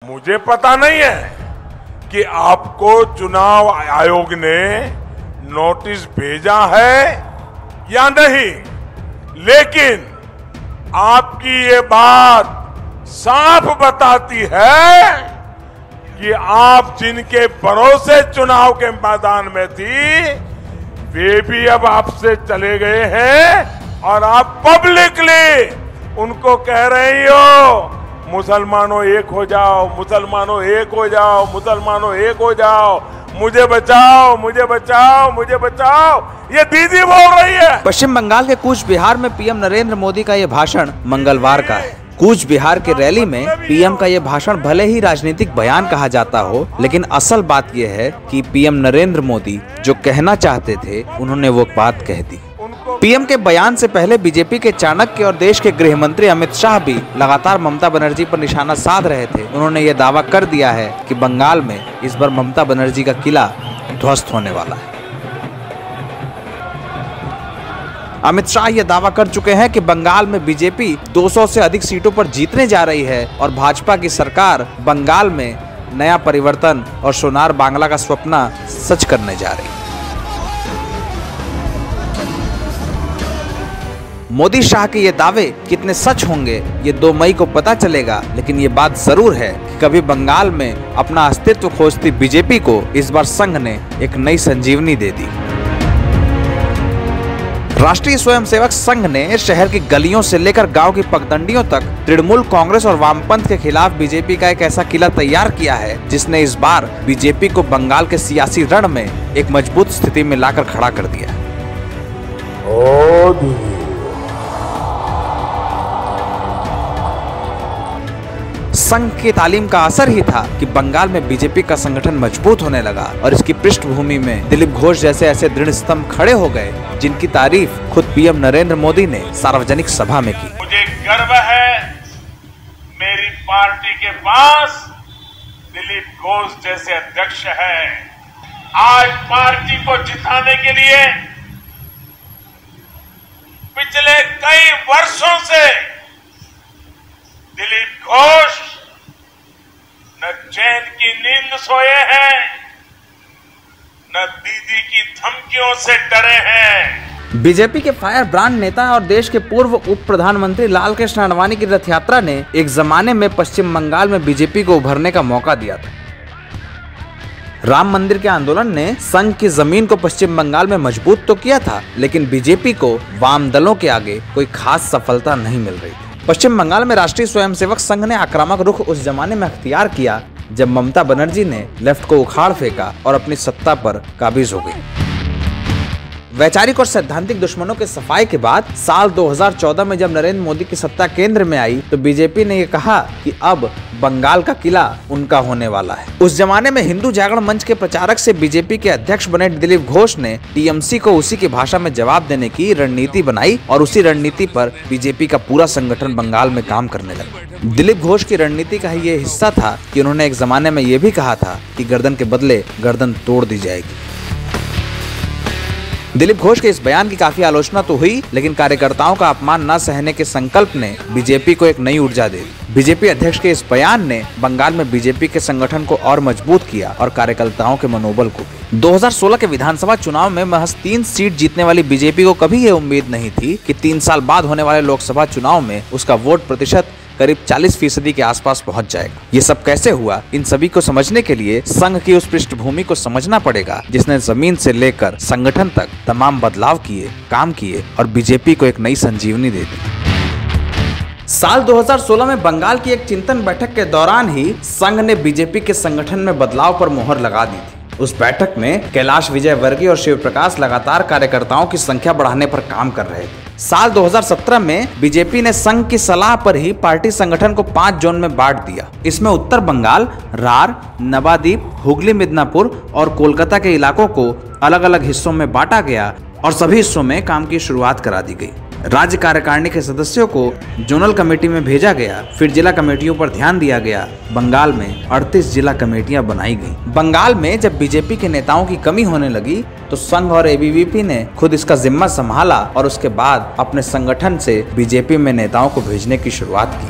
मुझे पता नहीं है कि आपको चुनाव आयोग ने नोटिस भेजा है या नहीं, लेकिन आपकी ये बात साफ बताती है कि आप जिनके भरोसे चुनाव के मैदान में थी, वे भी अब आपसे चले गए हैं और आप पब्लिकली उनको कह रही हो मुसलमानों एक हो जाओ, मुसलमानों एक हो जाओ, मुसलमानों एक हो जाओ, मुझे बचाओ, मुझे बचाओ, मुझे बचाओ, ये दीदी बोल रही है। पश्चिम बंगाल के कूच बिहार में पीएम नरेंद्र मोदी का ये भाषण मंगलवार का है। कूच बिहार की रैली में पीएम का ये भाषण भले ही राजनीतिक बयान कहा जाता हो, लेकिन असल बात यह है कि पीएम नरेंद्र मोदी जो कहना चाहते थे उन्होंने वो बात कह दी। पीएम के बयान से पहले बीजेपी के चाणक्य और देश के गृह मंत्री अमित शाह भी लगातार ममता बनर्जी पर निशाना साध रहे थे। उन्होंने ये दावा कर दिया है कि बंगाल में इस बार ममता बनर्जी का किला ध्वस्त होने वाला है। अमित शाह ये दावा कर चुके हैं कि बंगाल में बीजेपी 200 से अधिक सीटों पर जीतने जा रही है और भाजपा की सरकार बंगाल में नया परिवर्तन और सोनार बांग्ला का सपना सच करने जा रही है। मोदी शाह के ये दावे कितने सच होंगे ये 2 मई को पता चलेगा, लेकिन ये बात जरूर है कि कभी बंगाल में अपना अस्तित्व खोजती बीजेपी को इस बार संघ ने एक नई संजीवनी दे दी। राष्ट्रीय स्वयंसेवक संघ ने शहर की गलियों से लेकर गांव की पगडंडियों तक तृणमूल कांग्रेस और वामपंथ के खिलाफ बीजेपी का एक ऐसा किला तैयार किया है जिसने इस बार बीजेपी को बंगाल के सियासी रण में एक मजबूत स्थिति में लाकर खड़ा कर दिया। संघ की तालीम का असर ही था कि बंगाल में बीजेपी का संगठन मजबूत होने लगा और इसकी पृष्ठभूमि में दिलीप घोष जैसे ऐसे दृढ़ स्तंभ खड़े हो गए जिनकी तारीफ खुद पीएम नरेंद्र मोदी ने सार्वजनिक सभा में की। मुझे गर्व है मेरी पार्टी के पास दिलीप घोष जैसे अध्यक्ष है। आज पार्टी को जिताने के लिए पिछले कई वर्षों से दिलीप घोष न चैन की नींद सोए हैं, न दीदी की धमकियों से डरे हैं। बीजेपी के फायर ब्रांड नेता और देश के पूर्व उप प्रधानमंत्री लाल कृष्ण आडवाणी की रथ यात्रा ने एक जमाने में पश्चिम बंगाल में बीजेपी को उभरने का मौका दिया था। राम मंदिर के आंदोलन ने संघ की जमीन को पश्चिम बंगाल में मजबूत तो किया था, लेकिन बीजेपी को वाम दलों के आगे कोई खास सफलता नहीं मिल रही थी। पश्चिम बंगाल में राष्ट्रीय स्वयंसेवक संघ ने आक्रामक रुख उस जमाने में अख्तियार किया जब ममता बनर्जी ने लेफ्ट को उखाड़ फेंका और अपनी सत्ता पर काबिज हो गई। वैचारिक और सैद्धांतिक दुश्मनों के सफाई के बाद साल 2014 में जब नरेंद्र मोदी की सत्ता केंद्र में आई तो बीजेपी ने ये कहा कि अब बंगाल का किला उनका होने वाला है। उस जमाने में हिंदू जागरण मंच के प्रचारक से बीजेपी के अध्यक्ष बने दिलीप घोष ने टीएमसी को उसी की भाषा में जवाब देने की रणनीति बनाई और उसी रणनीति पर बीजेपी का पूरा संगठन बंगाल में काम करने लगा। दिलीप घोष की रणनीति का ये हिस्सा था कि उन्होंने एक जमाने में ये भी कहा था कि गर्दन के बदले गर्दन तोड़ दी जाएगी। दिलीप घोष के इस बयान की काफी आलोचना तो हुई, लेकिन कार्यकर्ताओं का अपमान न सहने के संकल्प ने बीजेपी को एक नई ऊर्जा दे दी। बीजेपी अध्यक्ष के इस बयान ने बंगाल में बीजेपी के संगठन को और मजबूत किया और कार्यकर्ताओं के मनोबल को भी। 2016 के विधानसभा चुनाव में महज 3 सीट जीतने वाली बीजेपी को कभी ये उम्मीद नहीं थी कि 3 साल बाद होने वाले लोकसभा चुनाव में उसका वोट प्रतिशत करीब 40% के आसपास पहुंच जाएगा। ये सब कैसे हुआ, इन सभी को समझने के लिए संघ की उस पृष्ठभूमि को समझना पड़ेगा जिसने जमीन से लेकर संगठन तक तमाम बदलाव किए, काम किए और बीजेपी को एक नई संजीवनी दे दी। साल 2016 में बंगाल की एक चिंतन बैठक के दौरान ही संघ ने बीजेपी के संगठन में बदलाव पर मोहर लगा दी थी। उस बैठक में कैलाश विजयवर्गीय और शिव प्रकाश लगातार कार्यकर्ताओं की संख्या बढ़ाने पर काम कर रहे थे। साल 2017 में बीजेपी ने संघ की सलाह पर ही पार्टी संगठन को 5 जोन में बांट दिया। इसमें उत्तर बंगाल, रार, नवाद्वीप, हुगली मिदनापुर और कोलकाता के इलाकों को अलग अलग हिस्सों में बांटा गया और सभी हिस्सों में काम की शुरुआत करा दी गई। राज्य कार्यकारिणी के सदस्यों को जोनल कमेटी में भेजा गया, फिर जिला कमेटियों पर ध्यान दिया गया। बंगाल में 38 जिला कमेटियां बनाई गई। बंगाल में जब बीजेपी के नेताओं की कमी होने लगी तो संघ और एबीवीपी ने खुद इसका जिम्मा संभाला और उसके बाद अपने संगठन से बीजेपी में नेताओं को भेजने की शुरुआत की।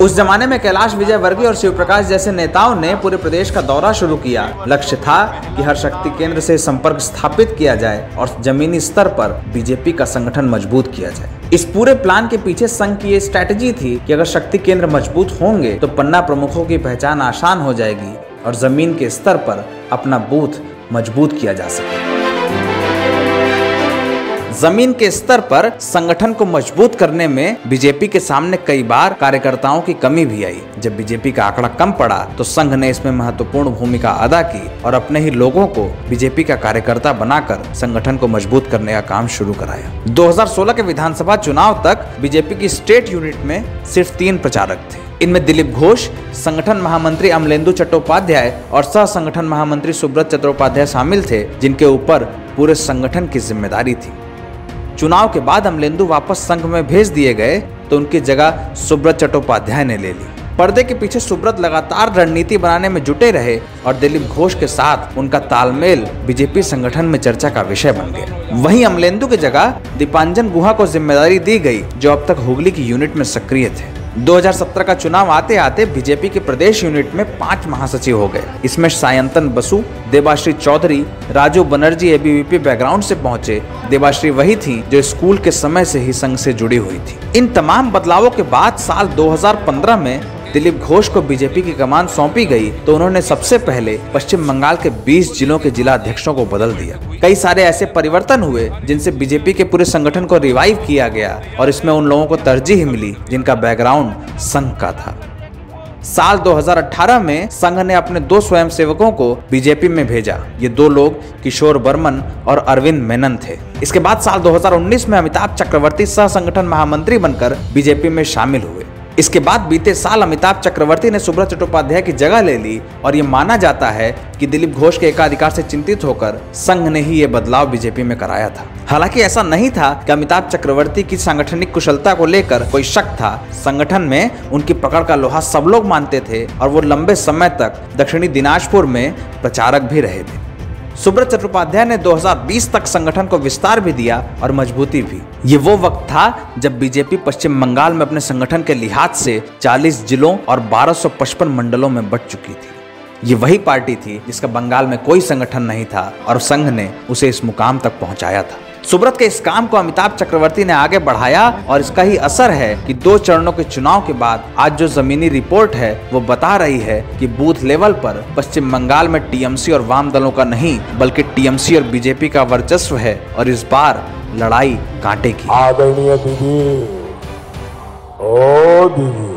उस जमाने में कैलाश विजयवर्गीय और शिव प्रकाश जैसे नेताओं ने पूरे प्रदेश का दौरा शुरू किया। लक्ष्य था कि हर शक्ति केंद्र से संपर्क स्थापित किया जाए और जमीनी स्तर पर बीजेपी का संगठन मजबूत किया जाए। इस पूरे प्लान के पीछे संघ की ये स्ट्रैटेजी थी कि अगर शक्ति केंद्र मजबूत होंगे तो पन्ना प्रमुखों की पहचान आसान हो जाएगी और जमीन के स्तर पर अपना बूथ मजबूत किया जा सके। जमीन के स्तर पर संगठन को मजबूत करने में बीजेपी के सामने कई बार कार्यकर्ताओं की कमी भी आई। जब बीजेपी का आंकड़ा कम पड़ा तो संघ ने इसमें महत्वपूर्ण भूमिका अदा की और अपने ही लोगों को बीजेपी का कार्यकर्ता बनाकर संगठन को मजबूत करने का काम शुरू कराया। 2016 के विधानसभा चुनाव तक बीजेपी की स्टेट यूनिट में सिर्फ 3 प्रचारक थे। इनमें दिलीप घोष, संगठन महामंत्री अमलेंदु चट्टोपाध्याय और सह संगठन महामंत्री सुब्रत चट्टोपाध्याय शामिल थे, जिनके ऊपर पूरे संगठन की जिम्मेदारी थी। चुनाव के बाद अमलेंदु वापस संघ में भेज दिए गए तो उनकी जगह सुब्रत चट्टोपाध्याय ने ले ली। पर्दे के पीछे सुब्रत लगातार रणनीति बनाने में जुटे रहे और दिलीप घोष के साथ उनका तालमेल बीजेपी संगठन में चर्चा का विषय बन गया। वहीं अमलेंदु की जगह दीपांजन गुहा को जिम्मेदारी दी गई, जो अब तक हुगली की यूनिट में सक्रिय थे। 2017 का चुनाव आते आते बीजेपी के प्रदेश यूनिट में 5 महासचिव हो गए। इसमें सायंतन बसु, देबाश्री चौधरी, राजू बनर्जी एबीवीपी बैकग्राउंड से पहुंचे। देबाश्री वही थी जो स्कूल के समय से ही संघ से जुड़ी हुई थी। इन तमाम बदलावों के बाद साल 2015 में दिलीप घोष को बीजेपी की कमान सौंपी गई तो उन्होंने सबसे पहले पश्चिम बंगाल के 20 जिलों के जिला अध्यक्षों को बदल दिया। कई सारे ऐसे परिवर्तन हुए जिनसे बीजेपी के पूरे संगठन को रिवाइव किया गया और इसमें उन लोगों को तरजीह मिली जिनका बैकग्राउंड संघ का था। साल 2018 में संघ ने अपने 2 स्वयंसेवकों को बीजेपी में भेजा। ये 2 लोग किशोर बर्मन और अरविंद मेनन थे। इसके बाद साल 2019 में अमिताभ चक्रवर्ती सह संगठन महामंत्री बनकर बीजेपी में शामिल हुए। इसके बाद बीते साल अमिताभ चक्रवर्ती ने सुब्रत चट्टोपाध्याय की जगह ले ली और ये माना जाता है कि दिलीप घोष के एकाधिकार से चिंतित होकर संघ ने ही ये बदलाव बीजेपी में कराया था। हालांकि ऐसा नहीं था कि अमिताभ चक्रवर्ती की सांगठनिक कुशलता को लेकर कोई शक था। संगठन में उनकी पकड़ का लोहा सब लोग मानते थे और वो लंबे समय तक दक्षिणी दिनाजपुर में प्रचारक भी रहे थे। सुब्रत चट्टोपाध्याय ने 2020 तक संगठन को विस्तार भी दिया और मजबूती भी। ये वो वक्त था जब बीजेपी पश्चिम बंगाल में अपने संगठन के लिहाज से 40 जिलों और 1255 मंडलों में बंट चुकी थी। ये वही पार्टी थी जिसका बंगाल में कोई संगठन नहीं था और संघ ने उसे इस मुकाम तक पहुंचाया था। सुब्रत के इस काम को अमिताभ चक्रवर्ती ने आगे बढ़ाया और इसका ही असर है कि 2 चरणों के चुनाव के बाद आज जो जमीनी रिपोर्ट है वो बता रही है कि बूथ लेवल पर पश्चिम बंगाल में टीएमसी और वाम दलों का नहीं बल्कि टीएमसी और बीजेपी का वर्चस्व है और इस बार लड़ाई कांटे की। आदरणीय दीदी, ओ दीदी,